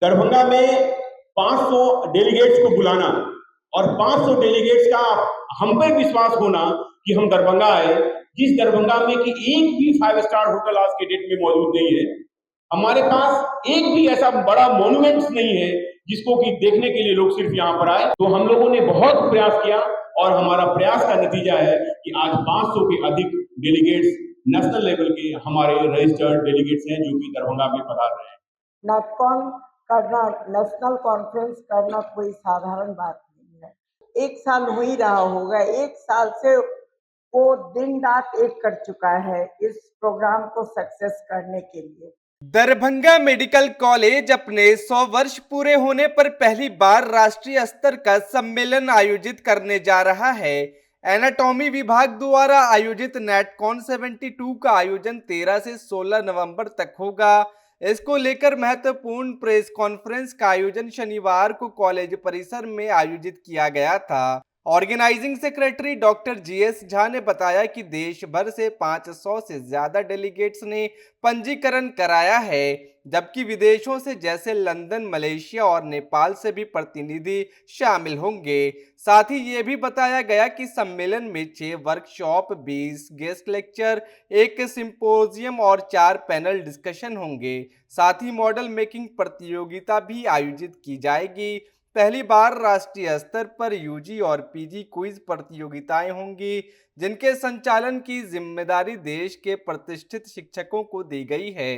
दरभंगा में 500 डेलीगेट्स को बुलाना और 500 डेलीगेट्स का हम पे विश्वास होना कि हम दरभंगा आए, जिस दरभंगा में कि एक भी 5 स्टार होटल आज के डेट में मौजूद नहीं है। हमारे पास एक भी ऐसा बड़ा मॉन्यूमेंट्स नहीं है जिसको कि देखने के लिए लोग सिर्फ यहाँ पर आए। तो हम लोगों ने बहुत प्रयास किया और हमारा प्रयास का नतीजा है कि आज 500 के अधिक डेलीगेट्स नेशनल लेवल के हमारे रजिस्टर्ड डेलीगेट्स हैं जो कि दरभंगा में पधार रहे हैं। नेटकॉन करना, नेशनल कॉन्फ्रेंस करना कोई साधारण बात नहीं है। 1 साल हो ही रहा होगा, 1 साल से वो दिन रात एक कर चुका है इस प्रोग्राम को सक्सेस करने के लिए। दरभंगा मेडिकल कॉलेज अपने 100 वर्ष पूरे होने पर पहली बार राष्ट्रीय स्तर का सम्मेलन आयोजित करने जा रहा है। एनाटॉमी विभाग द्वारा आयोजित नेटकॉन 72 का आयोजन 13 से 16 नवंबर तक होगा। इसको लेकर महत्वपूर्ण प्रेस कॉन्फ्रेंस का आयोजन शनिवार को कॉलेज परिसर में आयोजित किया गया था। Organizing secretary doctor GS Jha ने बताया कि देश भर से 500 से ज्यादा डेलीगेट्स ने पंजीकरण कराया है, जबकि विदेशों से जैसे लंदन, मलेशिया और नेपाल से भी प्रतिनिधि शामिल होंगे। साथ ही ये भी बताया गया कि सम्मेलन में 6 वर्कशॉप, 20 गेस्ट लेक्चर, 1 सिंपोजियम और 4 पैनल डिस्कशन होंगे। साथ ही मॉडल मेकिंग प्रतियोगिता भी आयोजित की जाएगी। पहली बार राष्ट्रीय स्तर पर यूजी और पीजी क्विज प्रतियोगिताएं होंगी, जिनके संचालन की जिम्मेदारी देश के प्रतिष्ठित शिक्षकों को दी गई है।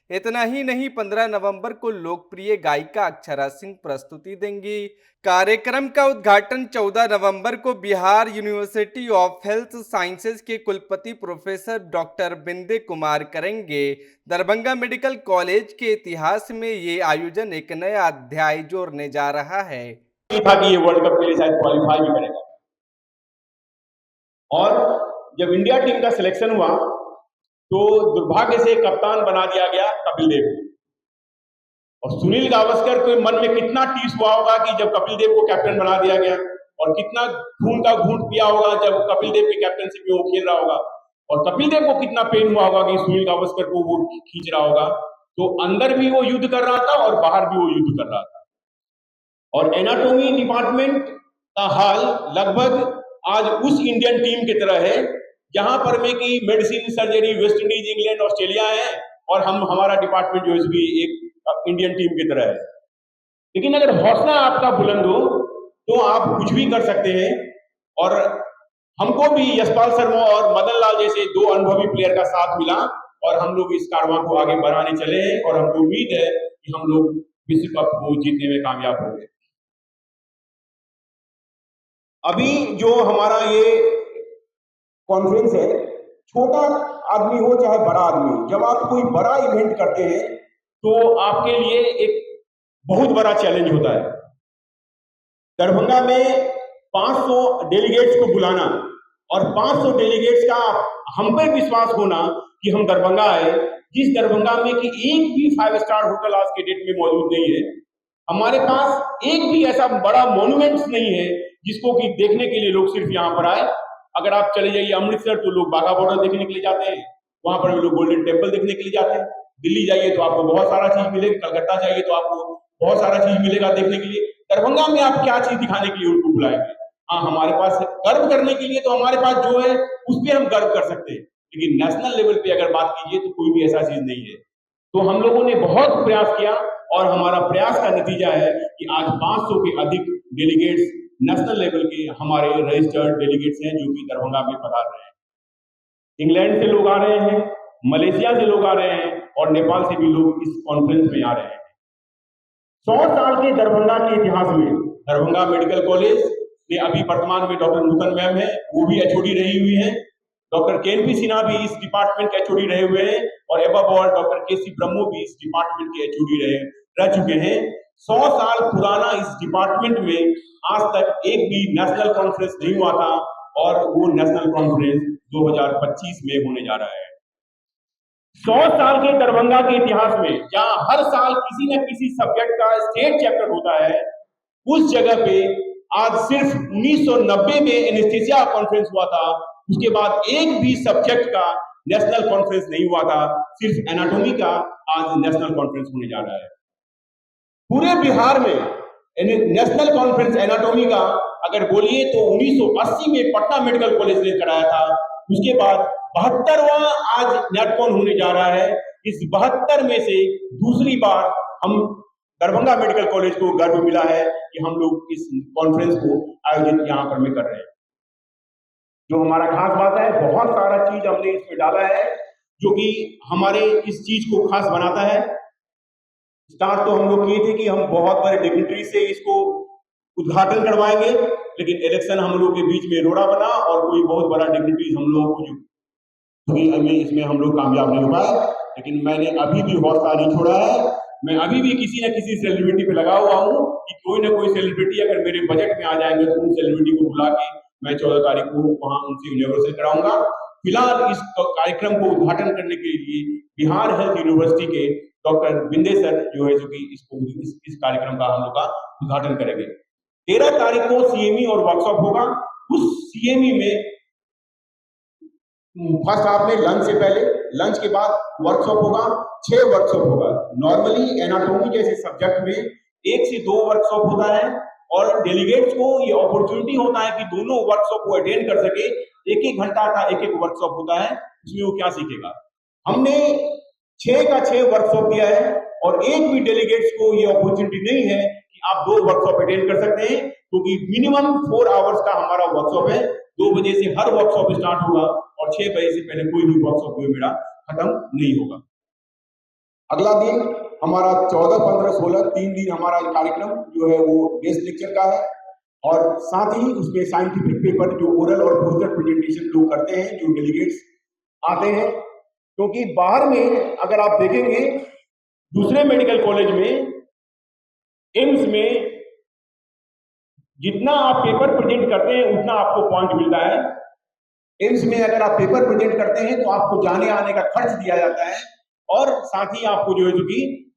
इतना ही नहीं, 15 नवंबर को लोकप्रिय गायिका अक्षरा सिंह प्रस्तुति देंगी। कार्यक्रम का उद्घाटन 14 नवंबर को Bihar university of health sciences के कुलपति प्रोफेसर डॉक्टर बिंदे कुमार करेंगे। दरभंगा मेडिकल कॉलेज के इतिहास में ये आयोजन एक नया अध्याय जोड़ने जा रहा है। था कि ये वर्ल्ड कप के लिए शायद क्वालिफाई भी करेगा, और जब इंडिया टीम का सिलेक्शन हुआ तो दुर्भाग्य से कप्तान बना दिया गया कपिल देव को। और सुनील गावस्कर के मन में कितना टीस हुआ होगा कि जब कपिल देव को कैप्टन बना दिया गया, और कितना खून का घूंट पिया होगा जब कपिल देव की कैप्टनशिप में वो खेल रहा होगा, और कपिल देव को कितना पेन हुआ होगा कि सुनील गावस्कर को वो खींच रहा होगा। तो अंदर भी वो युद्ध कर रहा था और बाहर भी वो युद्ध कर रहा था। और एनाटॉमी डिपार्टमेंट का हाल लगभग आज उस इंडियन टीम की तरह है जहां पर में कि medicine, surgery West Indies, England, Australia है, और हमारा डिपार्टमेंट जो है एक इंडियन टीम की तरह है। लेकिन अगर हौसला आपका बुलंद हो तो आप कुछ भी कर सकते हैं। और हमको भी यशपाल शर्मा और मदन लाल जैसे 2 अनुभवी प्लेयर का साथ मिला और हम लोग इस कारवां को आगे बढ़ाने चले हैं, और हमको उम्मीद है कि हम लोग विश्व कप को जीतने में कामयाब होंगे। अभी जो हमारा ये कॉन्फ्रेंस है, छोटा आदमी हो चाहे बड़ा आदमी हो, जब आप कोई बड़ा इवेंट करते हैं तो आपके लिए एक बहुत बड़ा चैलेंज होता है। दरभंगा में 500 डेलीगेट्स को बुलाना और 500 डेलीगेट्स का हम पे विश्वास होना कि हम दरभंगा आए, जिस दरभंगा में कि एक भी 5 स्टार होटल आज के डेट में मौजूद नहीं है। हमारे पास एक भी ऐसा बड़ा मॉन्यूमेंट्स नहीं है जिसको कि देखने के लिए लोग सिर्फ यहाँ पर आए। अगर आप चले जाइए अमृतसर तो लोग बाघा बॉर्डर देखने के लिए जाते हैं, वहां पर भी लोग गोल्डन टेम्पल देखने के लिए जाते हैं। दिल्ली जाइए तो आपको बहुत सारा चीज मिलेगा, कलकत्ता जाइए तो आपको बहुत सारा चीज मिलेगा देखने के लिए। दरभंगा में आप क्या चीज दिखाने के लिए उनको बुलाएंगे? हाँ, हमारे पास गर्व करने के लिए तो हमारे पास जो है उस पर हम गर्व कर सकते हैं, लेकिन नेशनल लेवल पे अगर बात कीजिए तो कोई भी ऐसा चीज नहीं है। तो हम लोगों ने बहुत प्रयास किया और हमारा प्रयास का नतीजा है कि आज 500 के अधिक डेलीगेट्स नेशनल लेवल के हमारे रजिस्टर्ड डेलीगेट्स हैं जो कि दरभंगा में पधार रहे हैं। इंग्लैंड से लोग आ रहे हैं, मलेशिया से लोग आ रहे हैं, और नेपाल से भी लोग इस कॉन्फ्रेंस में आ रहे हैं। 100 साल के दरभंगा के इतिहास में दरभंगा मेडिकल कॉलेज में अभी वर्तमान में डॉक्टर नूतन मैम है, वो भी एचओडी रही हुई है। डॉक्टर केएनपी सिन्हा भी इस डिपार्टमेंट के एचओडी रहे हुए हैं, और एबव ऑल डॉक्टर केसी ब्रह्मो भी इस डिपार्टमेंट के एचओडी रह चुके हैं। 100 साल पुराना इस डिपार्टमेंट में आज तक एक भी नेशनल कॉन्फ्रेंस नहीं हुआ था, और वो नेशनल कॉन्फ्रेंस 2025 में होने जा रहा है। 100 साल के दरभंगा के इतिहास में जहां हर साल किसी न किसी सब्जेक्ट का स्टेट चैप्टर होता है, उस जगह पे आज सिर्फ 1990 में एनेस्थीसिया कॉन्फ्रेंस हुआ था। उसके बाद एक भी सब्जेक्ट का नेशनल कॉन्फ्रेंस नहीं हुआ था। सिर्फ एनाटॉमी का आज नेशनल कॉन्फ्रेंस होने जा रहा है। पूरे बिहार में नेशनल कॉन्फ्रेंस एनाटॉमी का अगर बोलिए तो 1980 में पटना मेडिकल कॉलेज ने कराया था। उसके बाद 72वां आज नेटकॉन होने जा रहा है। इस 72 में से दूसरी बार हम दरभंगा मेडिकल कॉलेज को गर्व मिला है कि हम लोग इस कॉन्फ्रेंस को आयोजित यहाँ पर में कर रहे हैं। जो हमारा खास बात है, बहुत सारा चीज हमने इसमें डाला है जो कि हमारे इस चीज को खास बनाता है। स्टार्ट तो हम लोग किए थे कि हम बहुत बड़े डिग्निटरी से इसको उद्घाटन करवाएंगे, लेकिन इलेक्शन हम लोग के बीच में रोड़ा बना और कोई बहुत बड़ा डिग्निटरी हम लोग को इसमें हम लोग कामयाब नहीं हो पाए। लेकिन मैंने अभी भी हौसला नहीं छोड़ा है। मैं अभी भी किसी न किसी सेलिब्रिटी पे लगा हुआ हूँ कि कोई ना कोई सेलिब्रिटी अगर मेरे बजट में आ जाएंगे तो उन सेलिब्रिटी को बुला के मैं 14 तारीख को वहां उनसे इनॉग्रेशन कराऊंगा। फिलहाल इस कार्यक्रम को उद्घाटन करने के लिए बिहार हेल्थ यूनिवर्सिटी के डॉक्टर बिंदे सर जो है, जो कि इस कार्यक्रम का हम लोग का उद्घाटन करेंगे। 13 तारीख को सीएमई और वर्कशॉप होगा। उस सीएमई में फर्स्ट हाफ में लंच से पहले, लंच के बाद वर्कशॉप होगा। 6 वर्कशॉप होगा। नॉर्मली एनाटॉमी जैसे सब्जेक्ट में 1 से 2 वर्कशॉप होता है और डेलीगेट्स को ये अपॉर्चुनिटी होता है कि दोनों वर्कशॉप को अटेंड कर सके। 1-1 घंटा का एक वर्कशॉप होता है, इसमें वो क्या सीखेगा। हमने 6 का 6 वर्कशॉप दिया है और एक भी डेलीगेट्स को ये अपॉर्चुनिटी नहीं है कि आप 2 वर्कशॉप अटेंड कर सकते हैं, क्योंकि मिनिमम 4 आवर्स का हमारा वर्कशॉप है। 2 बजे से हर वर्कशॉप स्टार्ट होगा और 6 बजे से पहले कोई भी वर्कशॉप जो मेरा खत्म नहीं होगा। अगला दिन हमारा 14, 15, 16 3 दिन हमारा कार्यक्रम जो है वो गेस्ट लेक्चर का है और साथ ही उसमें साइंटिफिक पेपर जो ओरल और पोस्टर प्रेजेंटेशन लोग करते हैं, जो डेलीगेट्स आते हैं। क्योंकि बाहर में अगर आप देखेंगे दूसरे मेडिकल कॉलेज में, एम्स में जितना आप पेपर प्रेजेंट करते हैं उतना आपको पॉइंट मिलता है। एम्स में अगर आप पेपर प्रेजेंट करते हैं तो आपको जाने आने का खर्च दिया जाता है और साथ ही आपको जो है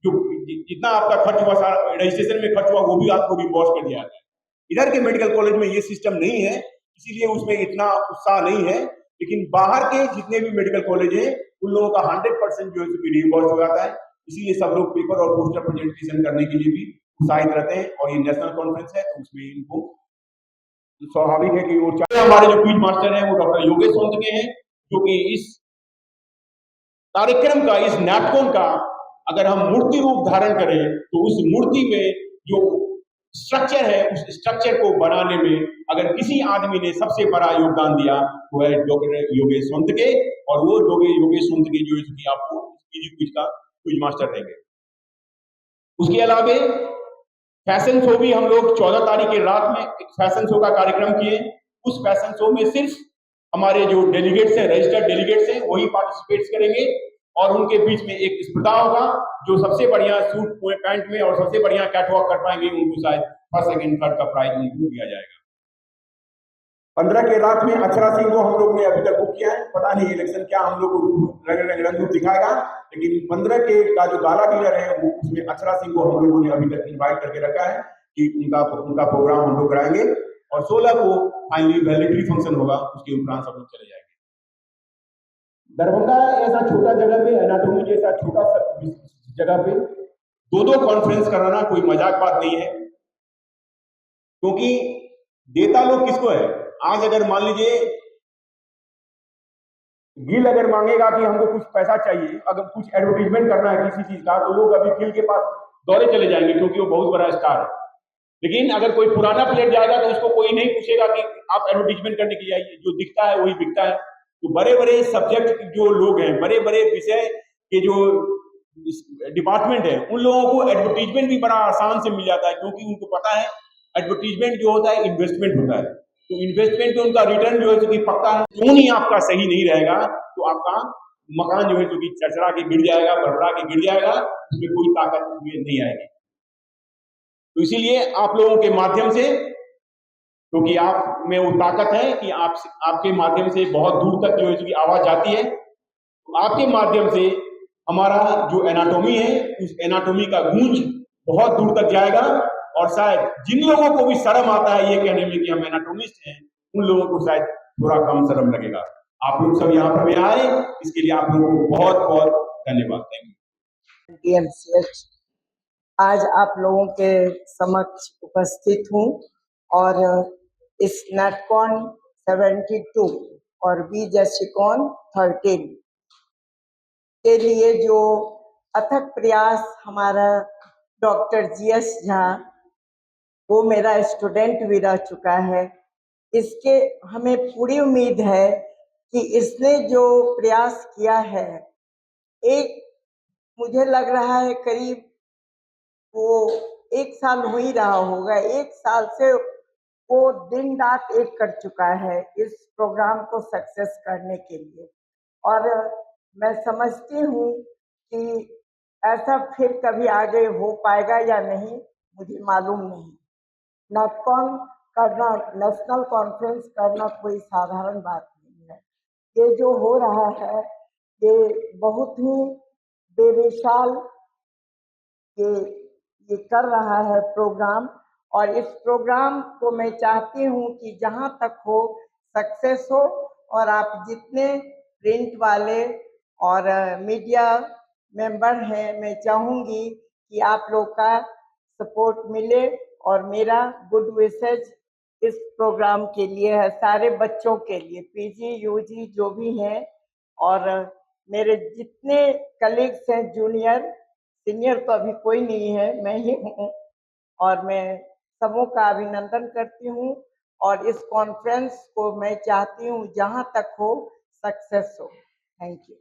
जो जितना आपका खर्च हुआ, रजिस्ट्रेशन में खर्च हुआ, वो भी आपको रिम्बर्स कर दिया जाता है। इधर के मेडिकल कॉलेज में ये सिस्टम नहीं है, इसीलिए उसमें इतना उत्साह नहीं है। लेकिन बाहर के जितने भी मेडिकल कॉलेज हैं उन लोगों का 100% जो है रिम्बर्स हो जाता है। इसीलिए सब लोग पेपर और पोस्टर प्रेजेंटेशन करने के लिए भी उत्साहित रहते हैं और ये नेशनल कॉन्फ्रेंस है तो उसमें इनको स्वाभाविक है कि वो चाहे। हमारे जो क्विज मास्टर हैं वो डॉक्टर योगेश सोंतके हैं, जो कि इस कार्यक्रम का, इस नैटकॉन का अगर हम मूर्ति रूप धारण करें तो उस मूर्ति में जो स्ट्रक्चर है, उस स्ट्रक्चर को बनाने में अगर किसी आदमी ने सबसे बड़ा योगदान दिया वो है डॉक्टर योगेश सोंतके। और वो योगेश सोंतके जो है कि आपको क्विज का क्विज मास्टर देंगे। उसके अलावा फैशन शो भी हम लोग 14 तारीख की रात में एक फैशन शो का कार्यक्रम किए। उस फैशन शो में सिर्फ हमारे जो डेलीगेट्स हैं, रजिस्टर्ड डेलीगेट्स हैं, वही पार्टिसिपेट करेंगे और उनके बीच में एक स्पर्धा होगा। जो सबसे बढ़िया सूट पैंट में और सबसे बढ़िया कैटवॉक कर पाएंगे उनको शायद फर्स्ट, सेकंड, थर्ड का प्राइज उनको दिया जाएगा। 15 के रात में अक्षरा सिंह को हम लोग ने अभी तक बुक किया है। पता नहीं इलेक्शन क्या हम लोग को रंग रूप दिखाएगा, लेकिन 15 के का जो गाला डीलर है वो उसमें अक्षरा सिंह को हम लोगों ने अभी तक इन्वाइट करके रखा है कि उनका प्रोग्राम हम लोग कराएंगे। और 16 को फाइनली वैलिडिटी फंक्शन होगा, उसके उपरांत सब लोग चले जाएंगे। दरभंगा ऐसा छोटा जगह पे, एनाटॉमी जैसा छोटा सा जगह पे 2-2 कॉन्फ्रेंस कराना कोई मजाक बात नहीं है, क्योंकि देता लोग किसको है। आज अगर मान लीजिए गिल अगर मांगेगा कि हमको कुछ पैसा चाहिए, अगर कुछ एडवर्टीजमेंट करना है किसी चीज का, तो लोग अभी गिल के पास दौड़े चले जाएंगे क्योंकि वो बहुत बड़ा स्टार है। लेकिन अगर कोई पुराना प्लेयर जाएगा तो उसको कोई नहीं पूछेगा कि आप एडवर्टीजमेंट करने के जाइए, जो दिखता है वही बिकता है। तो बड़े बड़े सब्जेक्ट जो लोग हैं, बड़े बड़े विषय के जो डिपार्टमेंट है, उन लोगों को एडवर्टीजमेंट भी बड़ा आसान से मिल जाता है, क्योंकि उनको पता है एडवर्टीजमेंट जो होता है इन्वेस्टमेंट होता है। तो इन्वेस्टमेंट में उनका रिटर्न जो है कि पक्का है। खून ही आपका सही नहीं रहेगा तो आपका मकान जो है कि चरचरा के गिर जाएगा, भरभरा के गिर जाएगा, उसमें कोई ताकत उसमें नहीं आएगी। तो इसीलिए आप लोगों के माध्यम से, क्योंकि आप में वो ताकत है कि आपके माध्यम से बहुत दूर तक जो है कि आवाज जाती है, तो आपके माध्यम से हमारा जो एनाटॉमी है उस एनाटॉमी का गूंज बहुत दूर तक जाएगा। और शायद जिन लोगों को भी शर्म आता है ये कहने में कि हम एनाटॉमिस्ट हैं, उन लोगों को शायद थोड़ा कम शर्म लगेगा। आप लोग सब यहाँ पर आए, इसके लिए आप लोगों को बहुत बहुत धन्यवाद। Thank you. आज आप लोगों के समक्ष उपस्थित हूँ और इस नेटकॉन 72 और बीजशिकॉन 13 के लिए जो अथक प्रयास हमारा डॉक्टर GS झा, वो मेरा स्टूडेंट भी रह चुका है, इसके हमें पूरी उम्मीद है कि इसने जो प्रयास किया है, एक मुझे लग रहा है करीब वो 1 साल हो ही रहा होगा, 1 साल से वो दिन रात एक कर चुका है इस प्रोग्राम को सक्सेस करने के लिए। और मैं समझती हूँ कि ऐसा फिर कभी आगे हो पाएगा या नहीं, मुझे मालूम नहीं। नेटकॉन करना, नेशनल कॉन्फ्रेंस करना कोई साधारण बात नहीं है। ये जो हो रहा है, ये बहुत ही बेमिसाल ये कर रहा है प्रोग्राम, और इस प्रोग्राम को मैं चाहती हूँ कि जहाँ तक हो सक्सेस हो, और आप जितने प्रिंट वाले और मीडिया मेंबर हैं, मैं चाहूँगी कि आप लोग का सपोर्ट मिले और मेरा गुड विशेज इस प्रोग्राम के लिए है, सारे बच्चों के लिए, PG UG जो भी हैं, और मेरे जितने कलीग्स हैं, जूनियर सीनियर तो अभी कोई नहीं है, मैं ही हूँ, और मैं सबों का अभिनंदन करती हूँ, और इस कॉन्फ्रेंस को मैं चाहती हूँ जहाँ तक हो सक्सेस हो। Thank you.